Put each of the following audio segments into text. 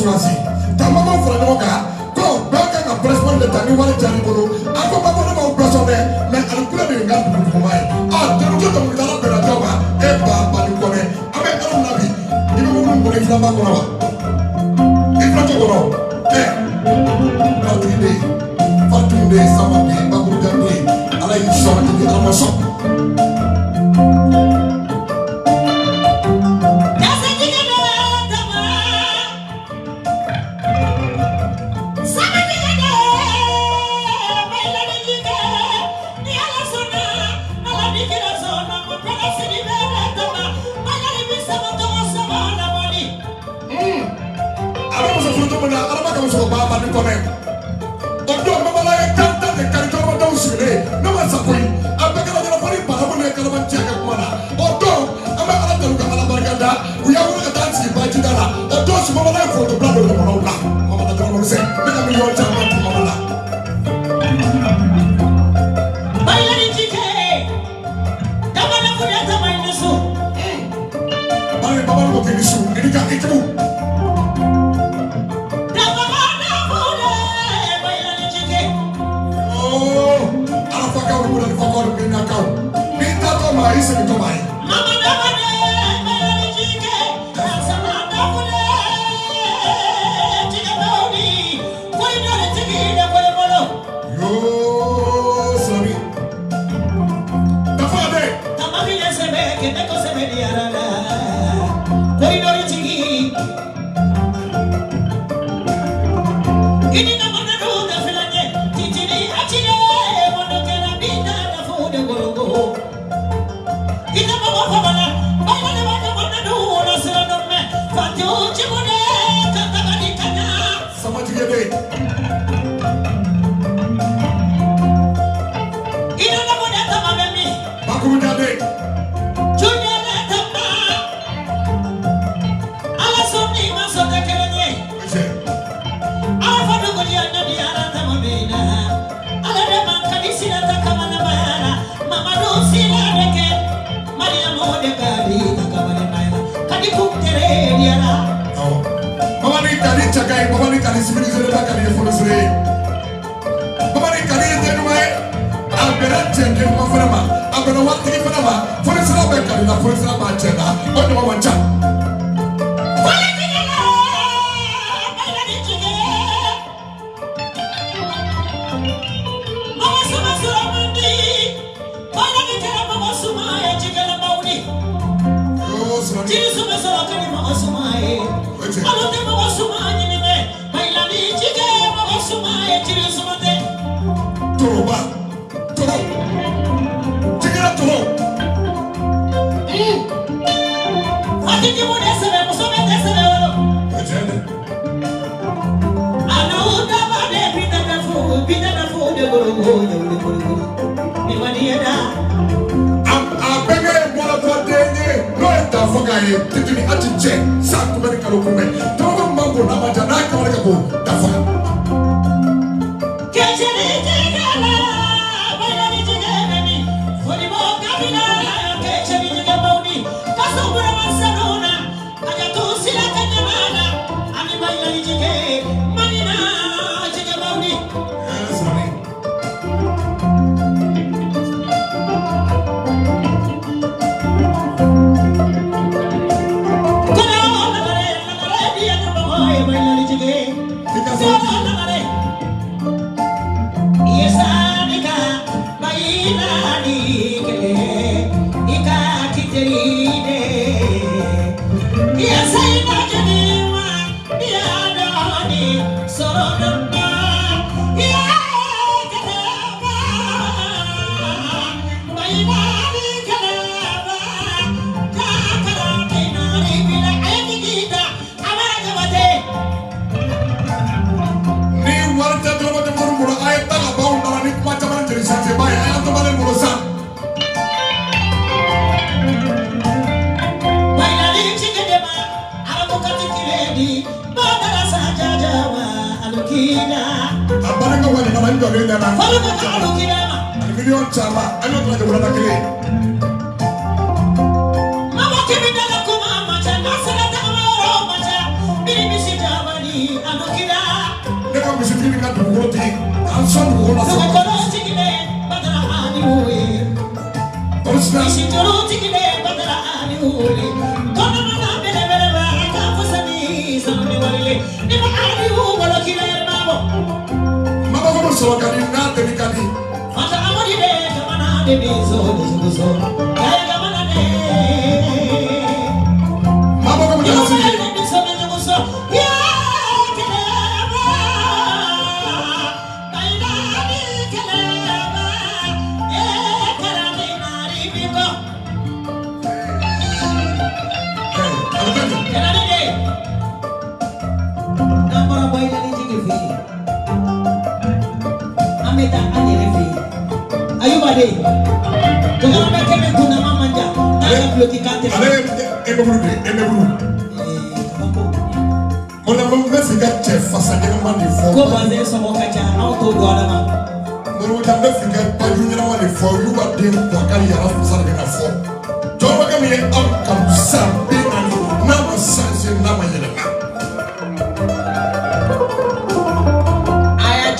Suwazi. Tamama Franoga, go back and pressman the Taniwan Janibolo. Ako Papa Brasone, like I'm putting in to my. Ah, the Ruta Mutala Beratova, Eba, Balikone, American Nabi, you won't believe Lamakono. If not to go, eh, Fatunde, Samadi, Babudani, I like you so to be Amazon.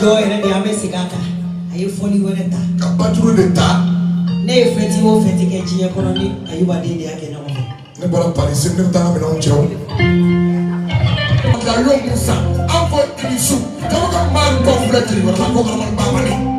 Joy and the Amesigata. Are you fully winning that? Capaturu de Ta. Nay, Fetty will fetty economy. Are you a day again? Never Paris, in the time of Joe. Uncle Inisu, don't come back completely with a government money.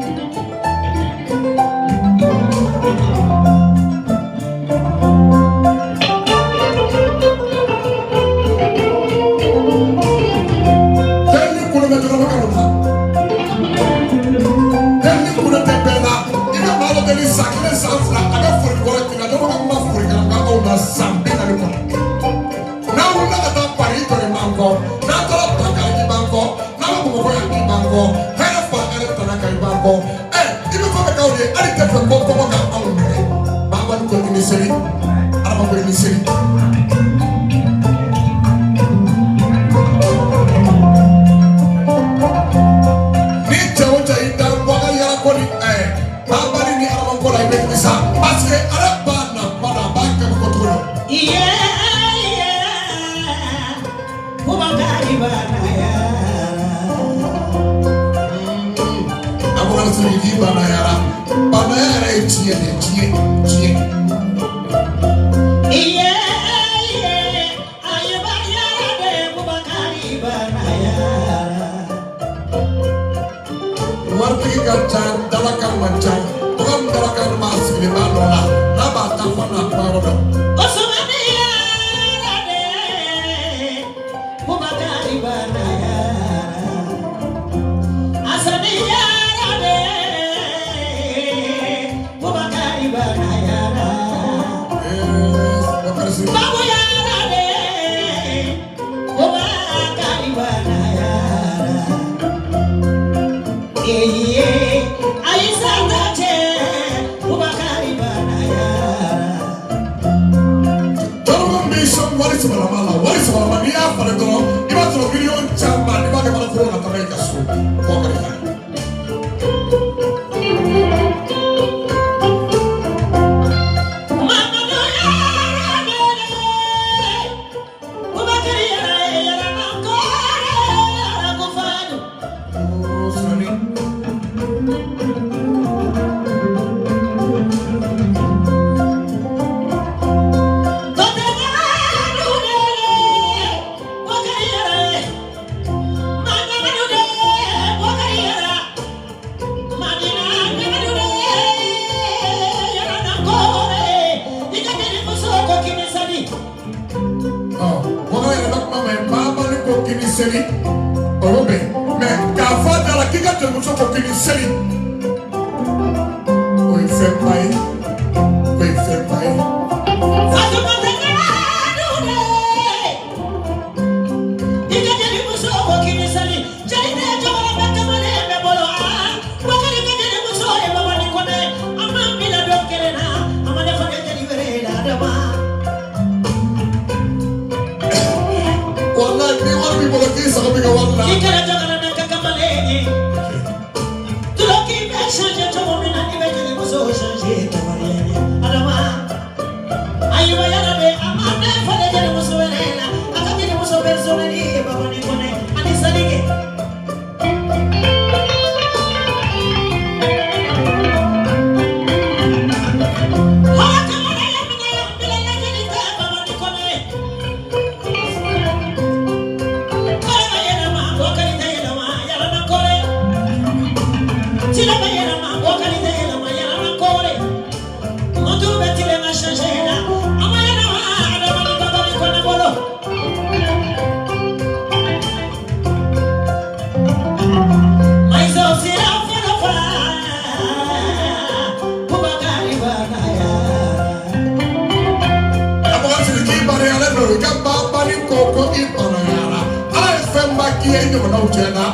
now, Jenna.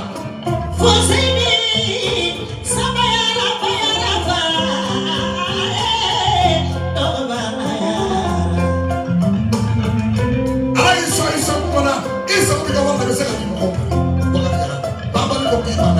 For Sini, Sabayara, Bayara, I saw someone, is something I want to say. Baba, you don't keep on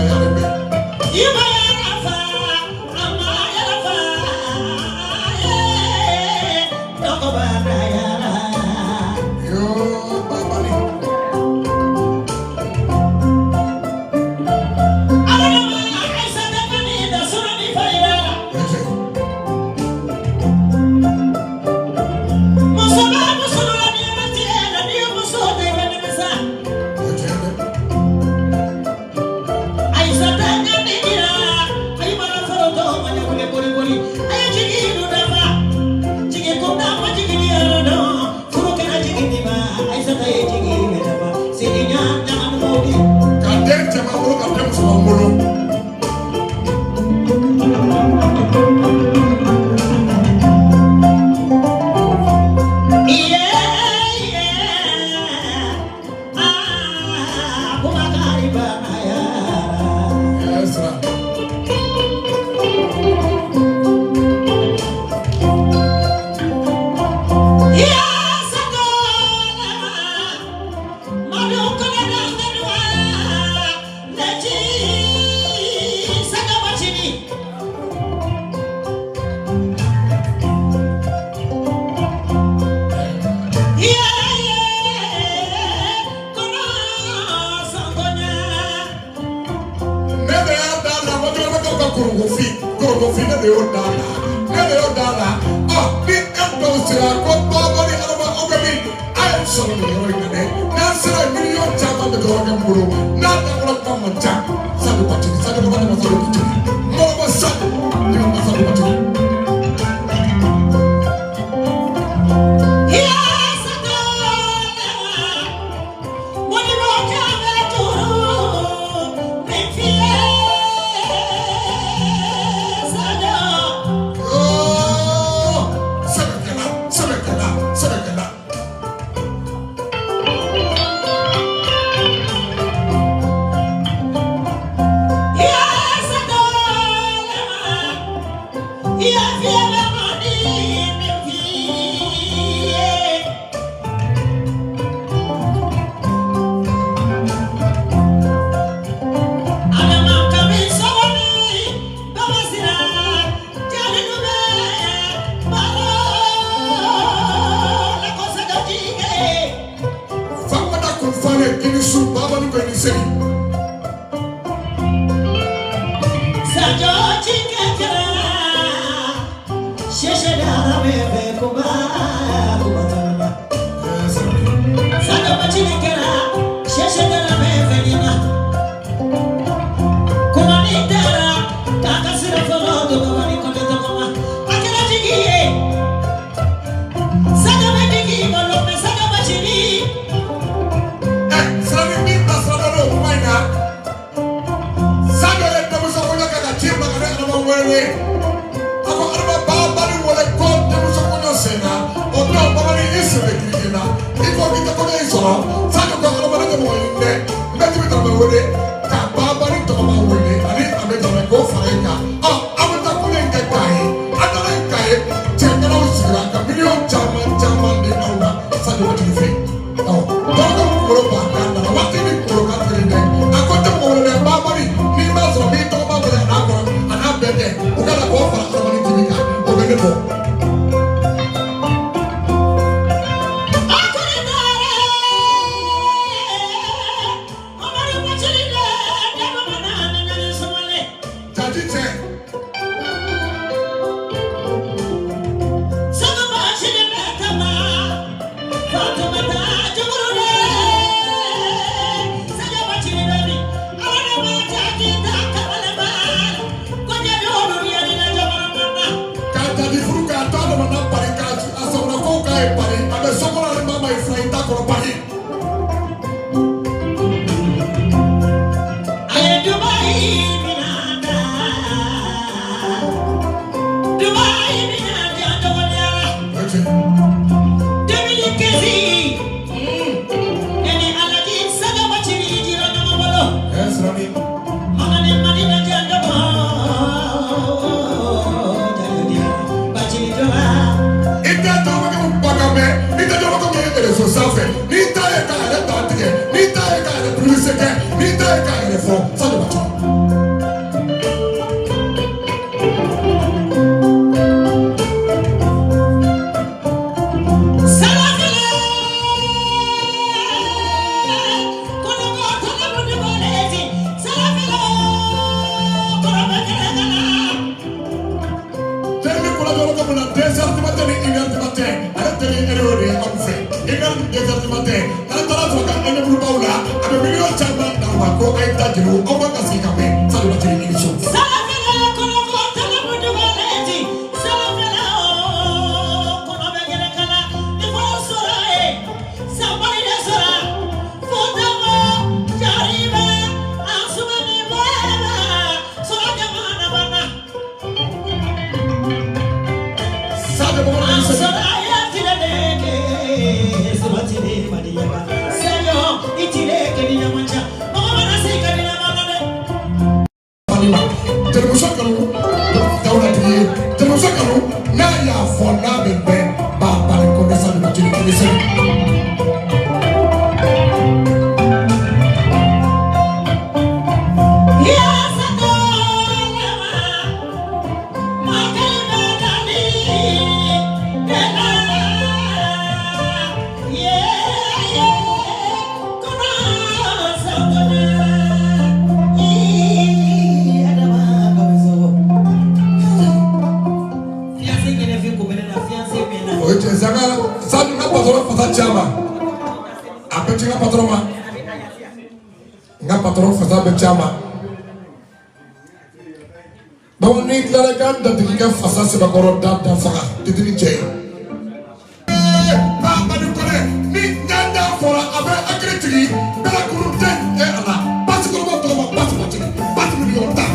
fe ni ta e ka ele ta tige ni ta e ka ele police ke ni ta e ka ele fo sa de bato Chama. Bawo ni klara kan da diga fasa se ba koro da faka titiri che. Ba ba ni kore ni nyanda fora abe akretigi bela kurute e ala. Pasi ko mo to mo pasi mo tigi. Pasi mi yo ta.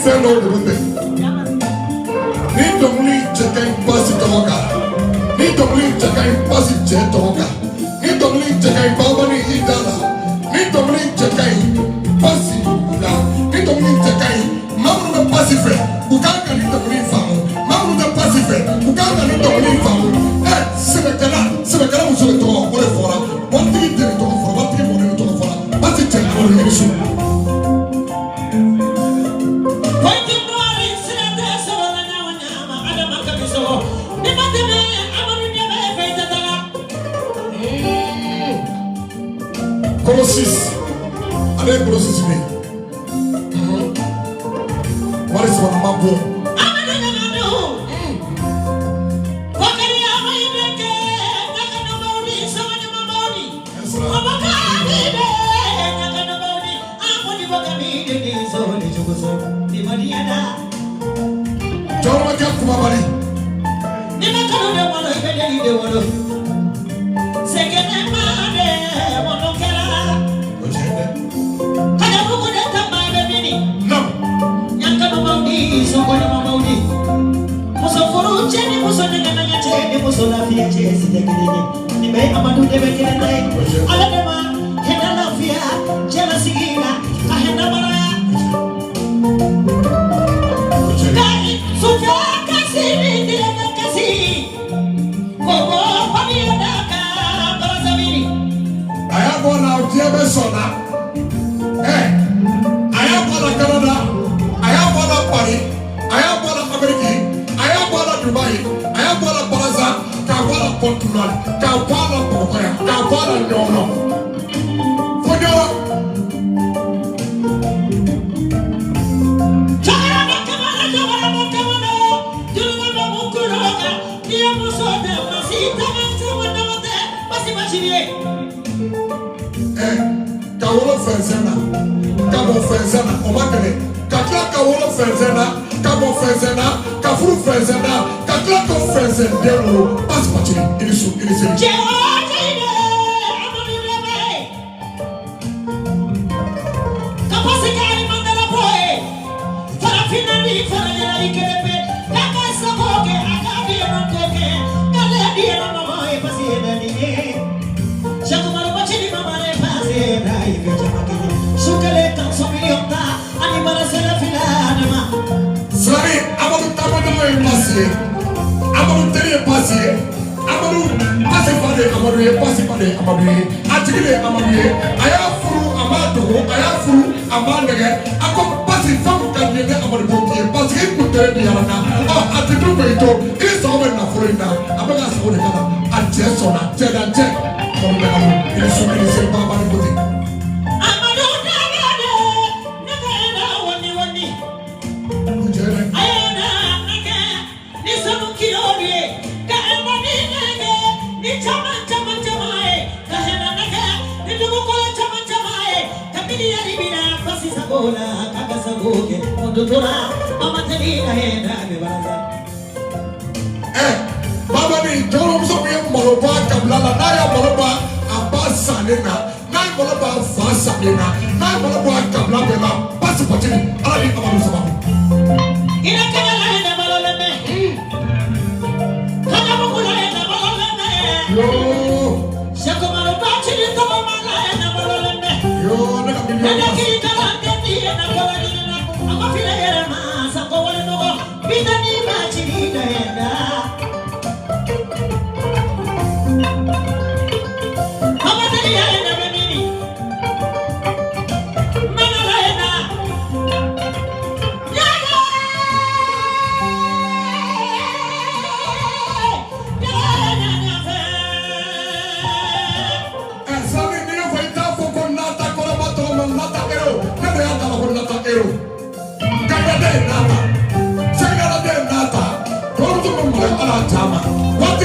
fellow the women. Need to believe Jack Passy Toga. Need to believe Jack Passy Jetoga. Need to believe Jack Babani Idala. Need to believe Jack Passy. Need to believe Jack Mamu the Pacific. Who can't get the believe family. Mamu the Pacific. Who can't get the believe family. Eh, Sebekana was the door. What for? What did you do for? What did you want to do for? What's it take for the issue? Colossus, and then Colossus me. What is what my boy? John, what you come about? I have one out here, Sona. Hey, I have one Canada. I have one Paris. I have one America. I have one Dubai. I have one Brazil. Kampala, Portugal. Kampala, Portugal. Kampala, Nyono. For you. Kawolo Fenzena, Kabo Fenzena, Omakane, Kakla Kawolo Fenzena, Kabo Fenzena, Kafuru Fenzena, Kakla Ko Fenzen, Dero, Passpati, Ilisu, Ilisu. Sorry, Amadou Tamado est passé. Amadou Télé est passé. Amadou passé par les Amadou est passé par les Amadou. Attiré Amadou. Aya Furu Amadou, Aya Furu Amadou. Ako passé femme candidat Amadou Bokier parce qu'il peut te dire là. Ah, attiré Beito, il s'en va na Florida. Abaga s'en va de Canada. Attiré son attiré. Comme il est sur les pas mal côté. Baba ni jolo muso mi moloba kablala na ya moloba abasa nena na moloba fasa nena na moloba kabla bela pasi patini ali amalu sama ina kana la na malola me kana mukula na malola me yo shako maloba chini to mala na malola me yo na kabili na kikala ndeti na kola nina amafila yera ma sako wale no bidani ma chini na enda What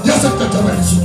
Yes, I can tell you.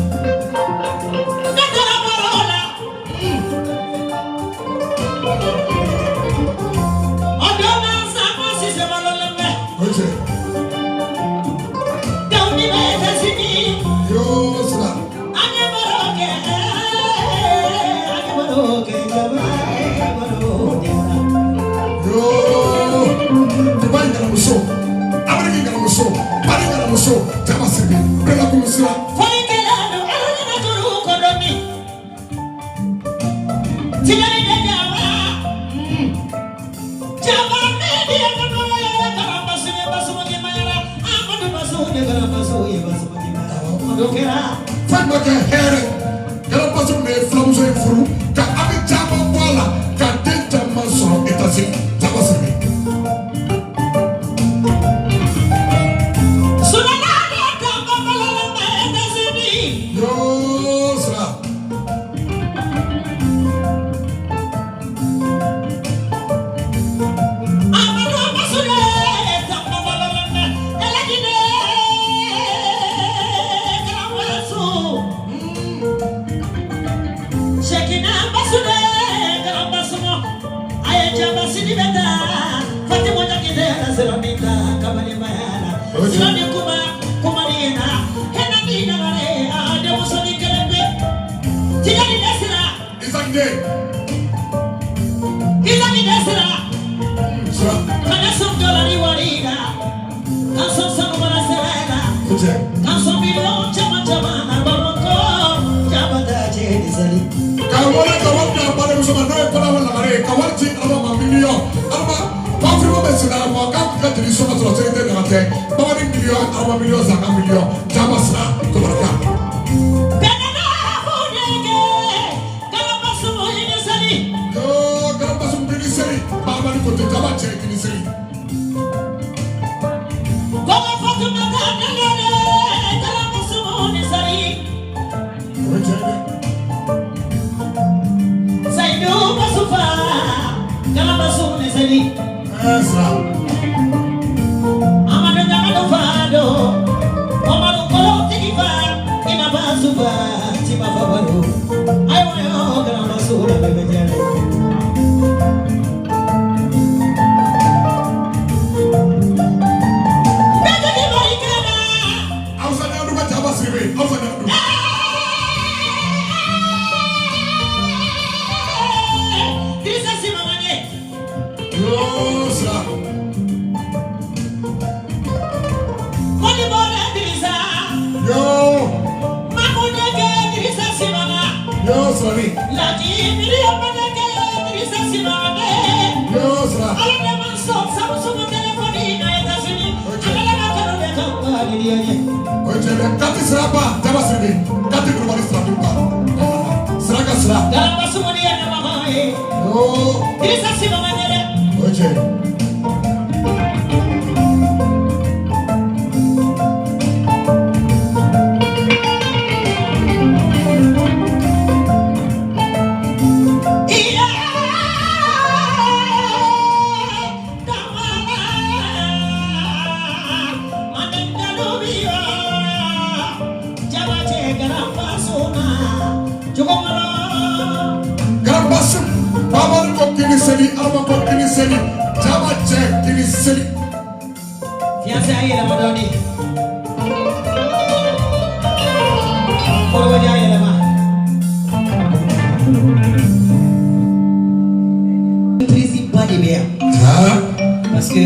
Parce que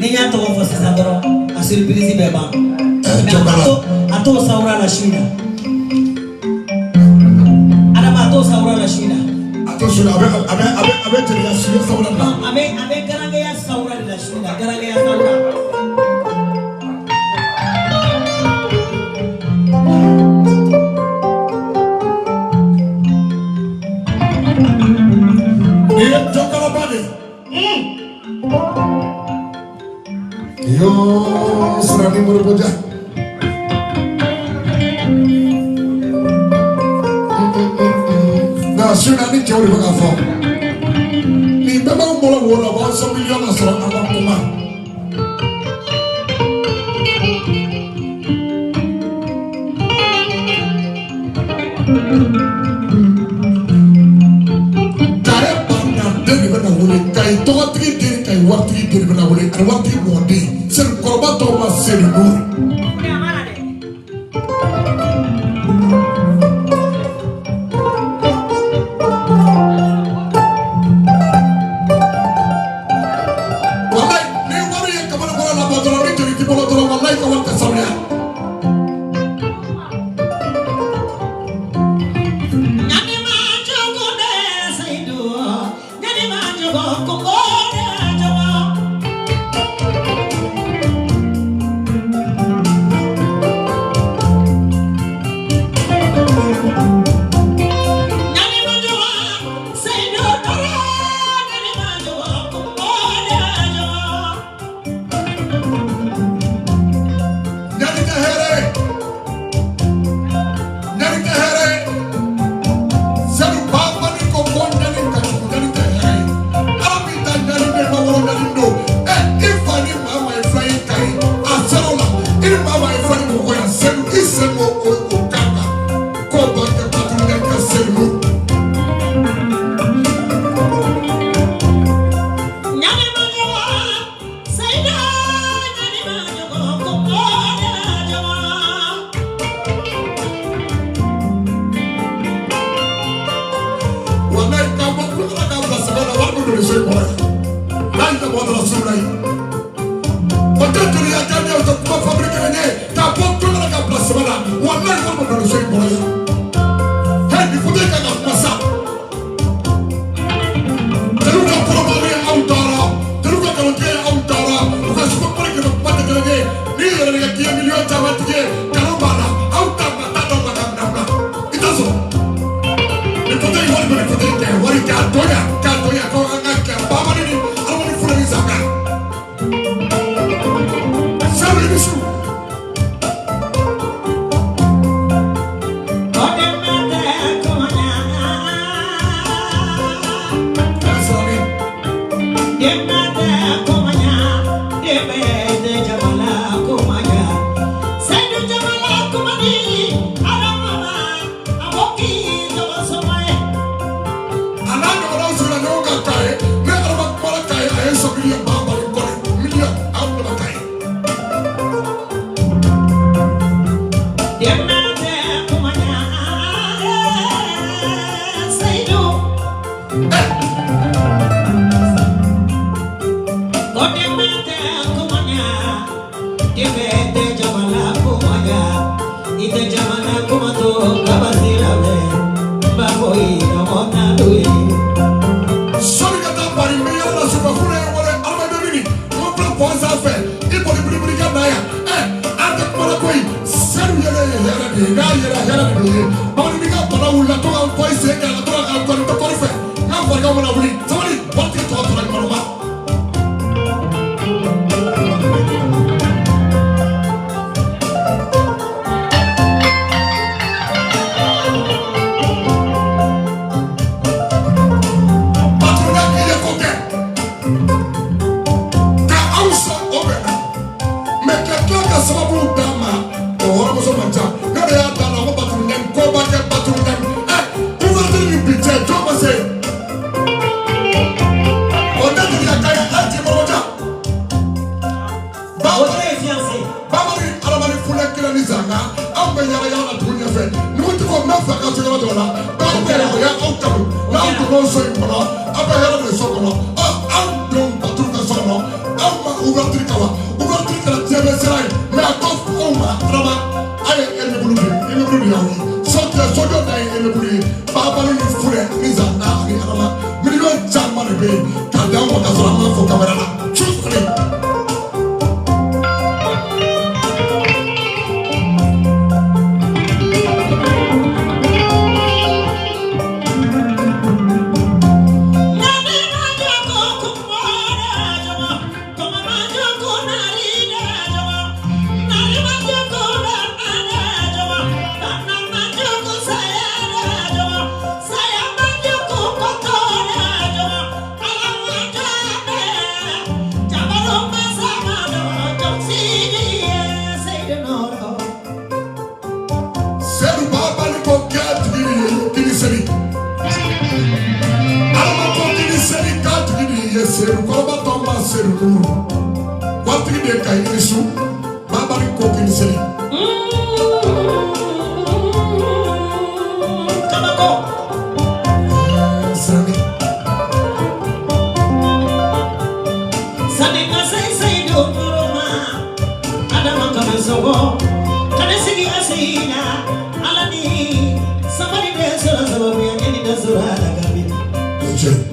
les gens ont fait ça à surprise bébé. Ato saura la Chine. Adama saura la Chine. Ato saura avec la Chine saura là. Avec garagaya saura la Chine. Garagaya saura. Yo, serani merupakan. Nah, sudah ni jauh lebih kafir. Ni memang bola bangsa milion asal alam kumah. seru duru. Wati de kai isu. Baba ni ko kiniseli. Kamako. Sani. Sani say do noroma. Adama kamesogo. Kanesigi asina. Alani. Somebody there so we are getting the sura gabi.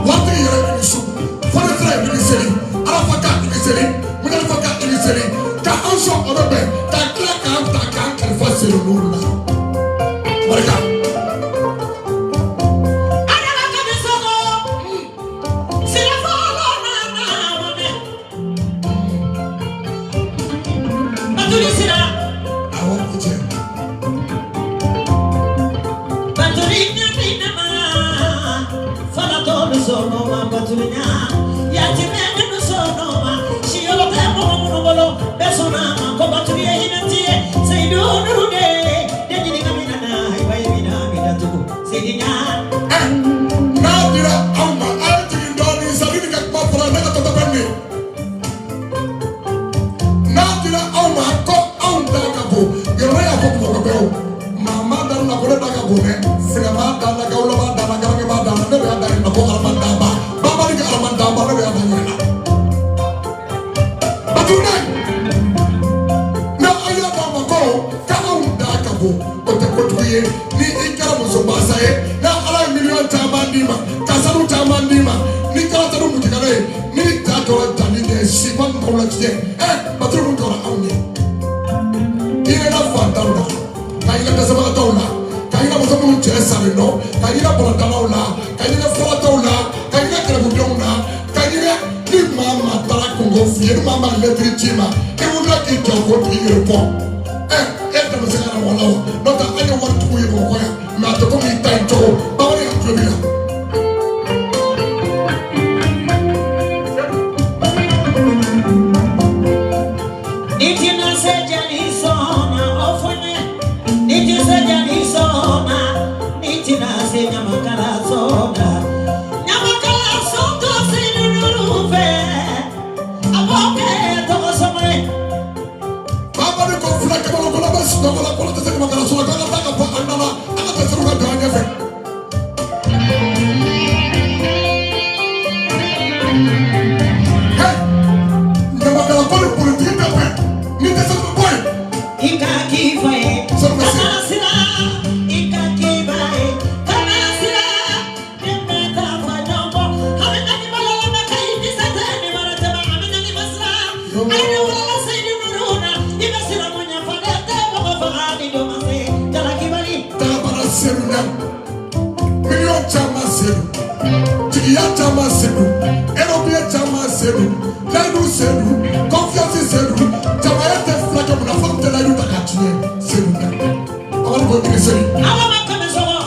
What do you ma batunya ya timene no so no ma shi yo te mo no bolo besona ko batuye hinati say do no de ni kamina na ai bai mina mi da tuku say dinya na dira amma ai tin do ni sabini ka pa fra na to bani na dira amma ko on da ka bo yoro ya ko ko ko mama da na ko da ka bo ne sira ma da na ka ulo ma da na ka ma da na ne ya da na ko armanda ba baba ni armanda ba ne ya da ni na batuna na aya ba ma ko ka on da ka bo o te ko tuye ni ikara mo so ba sai na ala million ta mandima ka salu ta mandima ni ka ta mu ti kale ni ta to ta ni de si ban ko la ti batru mo to ra awni ina na fa ta da ka ina ta sama ta una ka ina mo so mo che sa no ka ina bo ta la una ka ina fo ta una ka ina kra bu una ka ina ni mama ta la ko go fi ni mama le tri ti ma e wo la ki to ko ti re po ta mo se na mo la no ta anya wa tu yi ko ya ma to ko mi ta to ba wa ni ko bi la Nitina se jani sona ofone Nitina se jani sona Nitina se nyamakala sona Nyamakala sona se nurufe Aboke toko somre Baba ni ko fula ke ko la bas no ko la te makala sona ka ta ka pa andala aka te suru ka ganya fe Nyamakala ko ni politique da fe ni te suru boy Ika kifae Kanasira Ika kifae Kanasira Nimeta fanyombo Hamina ni malala na kaiti satani maratema Hamina ni masra Aina wala saidi nuruna Imesira mwenye fadete Boko fahani domase Jala kibali Tabara seru na million chama seru Tigiya chama seru Erobia chama seru Laidu seru Confiance seru Chama yete flake muna famte laidu takatiye seru na Awali kwa kini seru Awa makame sogo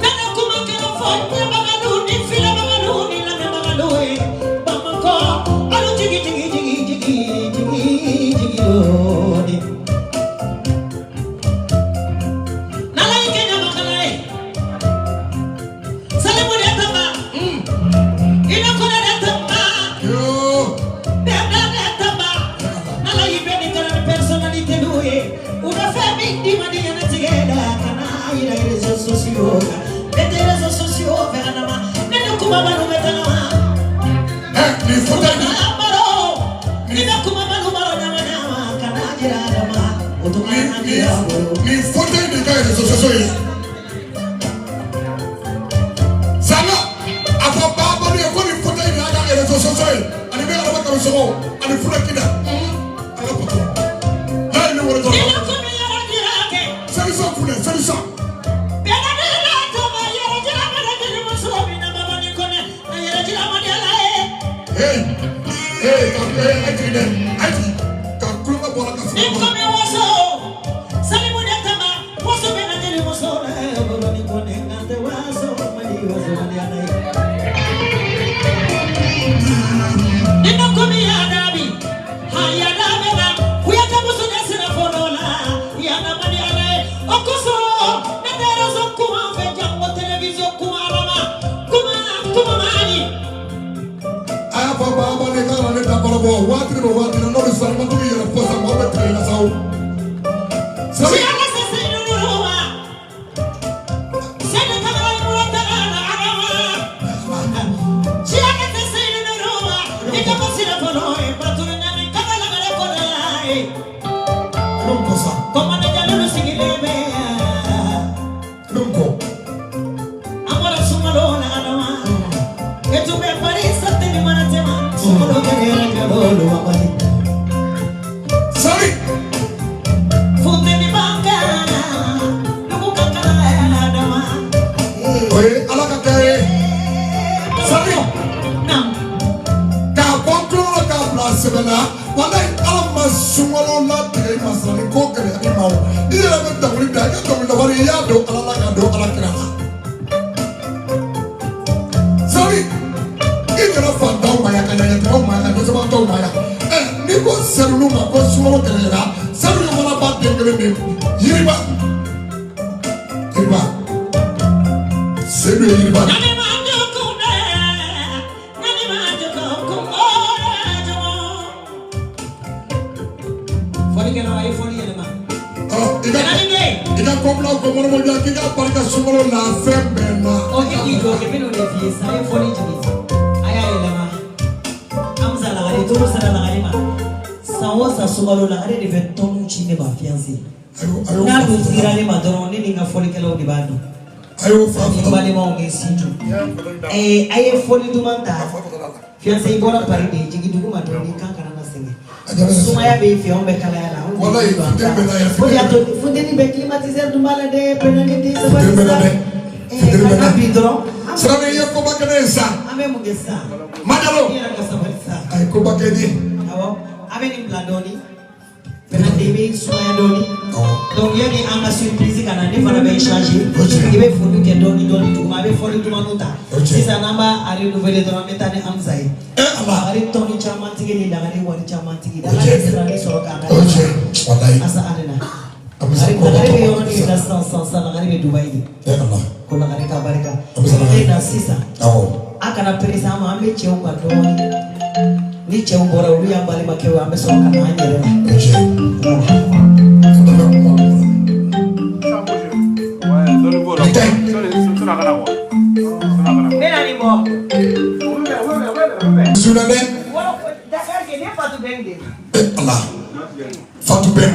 Nana kumakero fonye bagaluni Fila bagaluni Lame bagalui Bamako Alu jigi jigi jigi jigi Jigi jigi odi Nala ikenya makalai Salimu detama Ina kuna detama Yo Bebla detama Nala ibeni kana personality duye Una femi di mani yana tigeda Kana ina rezo sosio Bete rezo sosio Vena nama Nene kumabanu metanama ni fote ni Amaro Nene kumabanu maro nama nama Kana jira nama Utumana jira boro ni fote ni ka rezo soso yi Sana afa baba ni ko ni fote ni aga rezo soso yi ani be ala ka so ani fula kida ala poto la ni woro to Nene kumiyara jirake solution fule solution Bena nene toma yara jira Bena jiri musubi na baba nikone Na yara jira mani alae hey aji ka kulma bola ka so Nikome waso Salimu netama Waso bena jiri waso Baba nikone ngante waso Mali waso mani alae Ninokumi ya dabi Haya dabena Kuyaka musu nesina fonola Yana mani alae Okuso Netero zo kuma Feja wa televizyon kuma rama Kuma mani aya fa baba ni ka ni ta bolo bo wati no sa ma tu yera posa mo be tre na sawo Siyaga sese nuruwa Sene kamara murata na arama Siyaga sese nuruwa Ika pasira fonoe Paturi nani kamala gare konae non ko sa Koma na jaluru sigilebe non ko Amara sumalona arama Etume parisa teni manatema Sumalo gare rajalo wabali sari Funde ni banga Nuku kakala adama oye ala ka kare sari Nam ka kontrol ka place bela wala ala masumalo la te masani ko kare ni mawo ira be da wuri da ka ko da wari ya do ala la ka do ala kira olu ma ko sumaworo kɛlɛla sabu ye mana ba den kelen de yiriba sedu ye yiriba ika kɔbila ko mɔnɔmɔjɔ k'i ka barika sumaworo la fɛn bɛɛ na. o k'i jɔ k'i bɛna o de f'i ye sa a ye fɔli jigin a y'a yɛlɛma Amza lagare toro sara lagare ma san o san sumaworo lagare de bɛ tɔnw ci ne ma fiancé n'a dun dira ne ma dɔrɔn ne ni n ka fɔlikɛlaw de b'a dɔn a y'o fa ni balimaw ni sinju a ye fɔli duman ta fiancé i bɔra Paris de jigin dugu ma dɔrɔn n'i kan kana na sɛgɛn sumaya bɛ fɛ anw bɛ kalaya la anw de bɛ o de y'a to funteni bɛ climatiseur dun b'a la dɛ pénalité sabali sa kana bi dɔrɔn sirabe ye koba kɛnɛ ye sa an bɛ mun kɛ sa Majalo i yɛrɛ ka sabali sa a ye koba kɛ di awɔ an bɛ nin bila dɔɔnin pénalité bɛ sumaya dɔɔnin donc yanni an ka surprise ka na ne fana bɛ changer i bɛ foli kɛ dɔɔnin dɔɔnin duguma a bɛ fɔli dumaniw ta sisan n'an b'a renouveler dɔrɔn an bɛ taa ni Amza ye lagare tɔni caman tigi ni lagare wari caman tigi lagare sirani sɔrɔ k'a ka asa ale na lagare bɛ yɔrɔ min na sisan lagare bɛ Dubaï de ko lagare ka barika e na sisan a kana perese an ma an bɛ cɛw ka dɔɔnin ni cɛw bɔra olu y'an balimakɛw an bɛ sɔrɔ ka na an yɛrɛ la. Sunane Allah Fatou Ben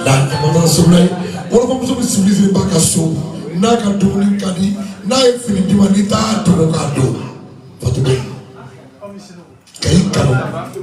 la amana soulay wala ko muso bi civiliser ba ka so n'a ka dumuni ka di n'a ye fini di ma ni t'a dogo k'a don Fatou Ben k'i kanu